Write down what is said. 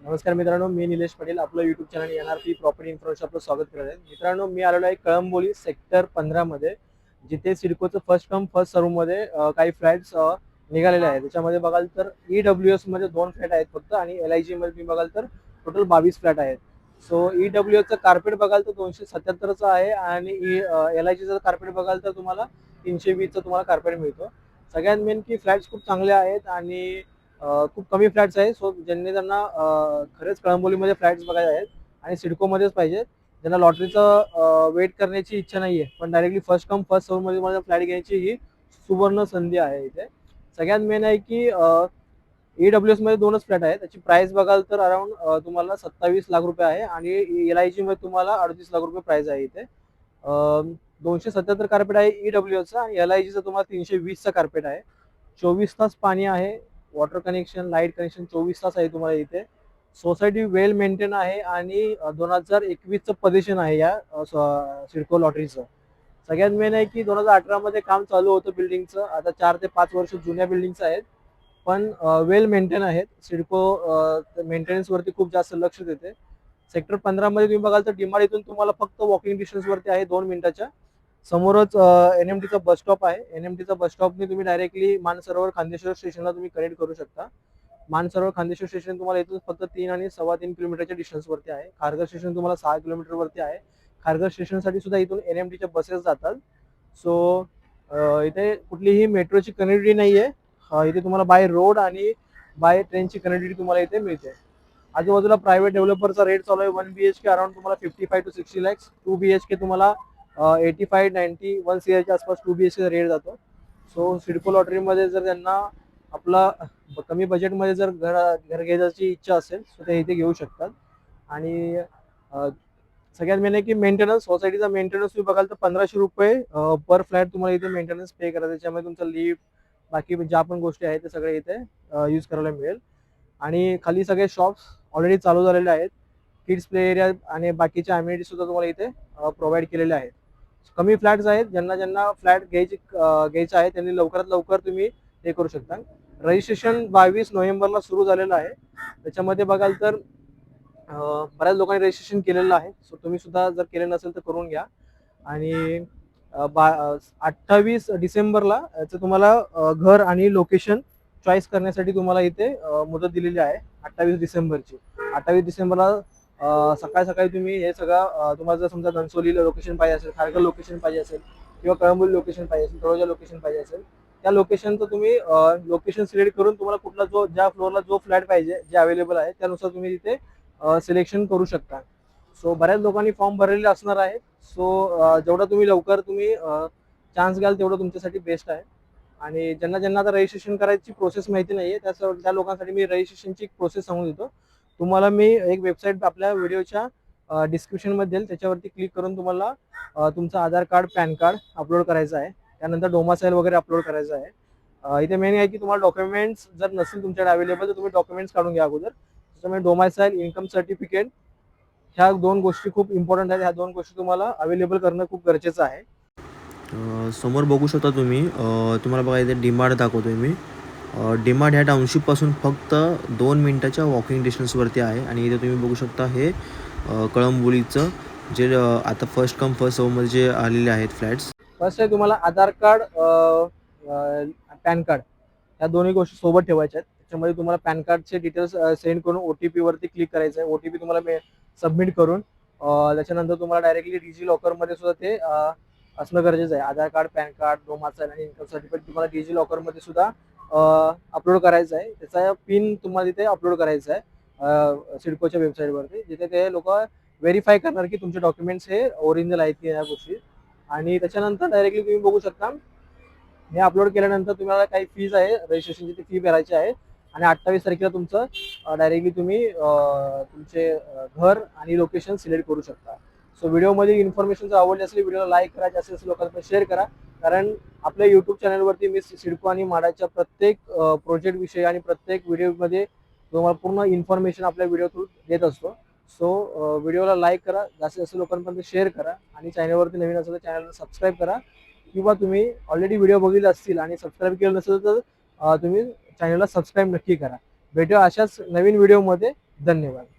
नमस्कार मित्रांनो, मी निलेश पाटील आपलं YouTube channel NRP property information आपलं स्वागत करत आहे. मित्रांनो, मी आलेलो आहे कळंबोली सेक्टर 15 मध्ये, जिथे सिडकोचं फर्स्ट कम फर्स्ट सर्व मध्ये काही फ्लॅट्स निघालेले आहेत. त्याच्यामध्ये बघाल तर EWS मध्ये 2 फ्लॅट आहेत फक्त, आणि LIG मध्ये तुम्ही बघाल तर टोटल 22 फ्लॅट आहेत. सो EWS चं कार्पेट बघाल तर 277चं आहे, आणि LIG चं कार्पेट बघाल तर तुम्हाला 320चं तुम्हाला कार्पेट मिळतो. सगळ्यात मेन की फ्लॅट्स खूप चांगले आहेत आणि खूप कमी फ्लॅट्स आहेत. सो ज्यांनी त्यांना खरेच कळंबोलीमध्ये फ्लॅट्स बघायचे आहेत आणि सिडकोमध्येच पाहिजे, ज्यांना लॉटरीचं वेट करण्याची इच्छा नाही आहे, पण डायरेक्टली फर्स्ट कम फर्स्ट सर्वमध्ये मला फ्लॅट घ्यायची ही सुवर्ण संधी आहे इथे. सगळ्यात मेन आहे की EWS मध्ये 2च फ्लॅट आहेत. त्याची प्राइस बघाल तर अराउंड तुम्हाला 27 लाख रुपये आहे, आणि LIG मध्ये तुम्हाला 38 लाख रुपये प्राइस आहे इथे. 277 कार्पेट आहे EWS आणि LIGचं तुम्हाला 320चा कार्पेट आहे. 24 तास पाणी आहे, वॉटर कनेक्शन, लाईट कनेक्शन 24 तास आहे तुम्हाला इथे. सोसायटी वेल मेंटेन आहे, आणि 2021चं पोझिशन आहे या सिडको लॉटरीचं. सगळ्यात मेन आहे की 2018 मध्ये काम चालू होतं बिल्डिंगचं. आता 4 ते 5 वर्ष जुन्या बिल्डिंग्स आहेत, पण वेल मेंटेन आहेत. सिडको मेंटेनन्स वरती खूप जास्त लक्ष देते. सेक्टर 15 मध्ये तुम्ही बघाल तर डिमार्ट इथून तुम्हाला फक्त वॉकिंग डिस्टन्स वरती आहे, 2 मिनिटाच्या. समोरच NMTचा बस स्टॉप आहे. NMTचा बस स्टॉपने तुम्ही डायरेक्टली मानसरोवर खांदेश्वर स्टेशनला तुम्ही कनेक्ट करू शकता. मानसरोवर खांदेश्वर स्टेशन तुम्हाला इथून फक्त 3 आणि 3.25 किलोमीटरच्या डिस्टन्स वरती आहे. खारघर स्टेशन तुम्हाला 6 किलोमीटर वरती आहे. खारघर स्टेशनसाठी सुद्धा इथून NMTच्या बसेस जातात. सो इथे कुठलीही मेट्रोची कनेक्टिव्हिटी नाहीये. इथे तुम्हाला बाय रोड आणि बाय ट्रेनची कनेक्टिव्हिटी तुम्हाला इथे मिळते. आजूबाजूला प्रायव्हेट डेव्हलपरचा रेट चालू आहे. 1 BHK अराउंड तुम्हाला 55 to 60 lakhs. 2 BHK तुम्हाला 85, 90, 1 CR च्या आसपास 2 BHK रेट जातो. सो सिडको लॉटरीमध्ये जर त्यांना आपला कमी बजेटमध्ये जर घर घ्यायची इच्छा असेल तर ते इथे घेऊ शकतात. आणि सगळ्यात मेन आहे की मेंटेनन्स, सोसायटीचा मेंटेनन्स तुम्ही बघाल तर 1500 रुपये पर फ्लॅट तुम्हाला इथे मेंटेनन्स पे करा. त्याच्यामध्ये तुमचं लिफ्ट, बाकी ज्या पण गोष्टी आहेत ते सगळे इथे यूज करायला मिळेल. आणि खाली सगळे शॉप्स ऑलरेडी चालू झालेले आहेत. किड्स प्ले एरिया आणि बाकीच्या अम्युनिटी सुद्धा तुम्हाला इथे प्रोव्हाइड केलेले आहेत. कमी फ्लॅट्स आहेत. ज्यांना ज्यांना फ्लॅट घ्यायचा आहे त्यांनी लवकरात लवकर तुम्ही हे करू शकता. रजिस्ट्रेशन 22 नोव्हेंबरला सुरू झालेलं आहे. त्याच्यामध्ये बघाल तर बऱ्याच लोकांनी रजिस्ट्रेशन केलेलं आहे. सो तुम्ही सुद्धा जर केले नसेल तर करून घ्या. आणि 28 डिसेंबरला याचं तुम्हाला घर आणि लोकेशन चॉईस करण्यासाठी तुम्हाला इथे मुदत दिलेली आहे, 28 डिसेंबरची. 28 डिसेंबरला सकाळी सकाळी तुम्ही हे सगळं तुम्हाला जर समजा घनसोलीला लोकेशन पाहिजे असेल, खारघर लोकेशन पाहिजे असेल, किंवा कळंबोली लोकेशन पाहिजे असेल, तळोजा लोकेशन पाहिजे असेल, त्या लोकेशनचं तुम्ही लोकेशन सिलेक्ट करून तुम्हाला कुठला ज्या फ्लोअरला जो फ्लॅट पाहिजे, जे अवेलेबल आहे त्यानुसार तुम्ही तिथे सिलेक्शन करू शकता. सो बऱ्याच लोकांनी फॉर्म भरलेले असणार आहेत. सो जेवढा तुम्ही लवकर तुम्ही चान्स घ्याल तेवढं तुमच्यासाठी बेस्ट आहे. आणि ज्यांना ज्यांना आता रजिस्ट्रेशन करायची प्रोसेस माहिती नाहीये त्या लोकांसाठी मी रजिस्ट्रेशनची प्रोसेस सांगून देतो. तुम्हाला मी एक वेबसाईट आपल्या व्हिडिओच्या डिस्क्रिप्शनमध्ये देईल. त्याच्यावरती क्लिक करून तुम्हाला तुमचं आधार कार्ड, पॅन कार्ड अपलोड करायचं आहे. त्यानंतर डोमासाईल वगैरे अपलोड करायचं आहे. इथे मेन आहे की तुम्हाला डॉक्युमेंट्स जर नसेल तुमच्याकडे अवेलेबल तर तुम्ही डॉक्युमेंट्स काढून घ्या अगोदर. त्याच्यामुळे डोमासाईल, इन्कम सर्टिफिकेट, ह्या 2 गोष्टी खूप इम्पॉर्टंट आहेत. ह्या 2 गोष्टी तुम्हाला अवेलेबल करणं खूप गरजेचं आहे. समोर बघू शकता तुम्ही, तुम्हाला बघा इथे डीमार्ट दाखवतोय मी. डीमार्ट ह्या टाउनशिपपासून फक्त 2 मिनिटाच्या वॉकिंग डिस्टन्सवरती आहे. आणि इथे तुम्ही बघू शकता हे कळंबोलीचं जे आता फर्स्ट कम फर्स्ट सर्वमध्ये जे आलेले आहेत फ्लॅट्स. फर्स्ट आहे तुम्हाला आधार कार्ड, पॅन कार्ड, ह्या दोन्ही गोष्टी सोबत ठेवायच्या आहेत. त्याच्यामध्ये तुम्हाला पॅन कार्डचे डिटेल्स सेंड करून OTP वरती क्लिक करायचं आहे. OTP तुम्हाला सबमिट करून त्याच्यानंतर तुम्हाला डायरेक्टली डिजी लॉकरमध्ये सुद्धा ते असणं गरजेचं आहे. आधार कार्ड, पॅन कार्ड, डोमासाईल आणि इन्कम सर्टिफिकेट तुम्हाला डिजी लॉकरमध्ये सुद्धा अपलोड करायचं आहे. त्याचा पिन तुम्हाला तिथे अपलोड करायचा आहे सिडकोच्या वेबसाईटवरती, जिथे ते लोक व्हेरीफाय करणार की तुमचे डॉक्युमेंट्स हे ओरिजिनल आहेत की या गोष्टी. आणि त्याच्यानंतर डायरेक्टली तुम्ही बघू शकता हे अपलोड केल्यानंतर तुम्हाला काही फीज आहे रजिस्ट्रेशनची, ती फी भरायची आहे. आणि 28 तारखेला तुमचं डायरेक्टली तुम्ही तुमचे घर आणि लोकेशन सिलेक्ट करू शकता. सो व्हिडिओमध्ये इन्फॉर्मेशन जर आवडली असेल व्हिडिओला लाईक करा, जास्तीत जास्त लोकांपर्यंत शेअर करा. कारण आपल्या यूट्यूब चॅनलवरती मी सिडको आणि माडाच्या प्रत्येक प्रोजेक्ट विषयी आणि प्रत्येक व्हिडिओमध्ये तुम्हाला पूर्ण इन्फॉर्मेशन आपल्या व्हिडिओ थ्रू देत असतो. सो व्हिडिओला लाईक करा, जास्तीत जास्त लोकांपर्यंत शेअर करा, आणि चॅनलवरती नवीन असेल तर चॅनलला सबस्क्राईब करा. किंवा तुम्ही ऑलरेडी व्हिडिओ बघितले असतील आणि सबस्क्राईब केलं नसेल तर तुम्ही चॅनलला सबस्क्राईब नक्की करा. भेटूया अशाच नवीन व्हिडिओमध्ये. धन्यवाद.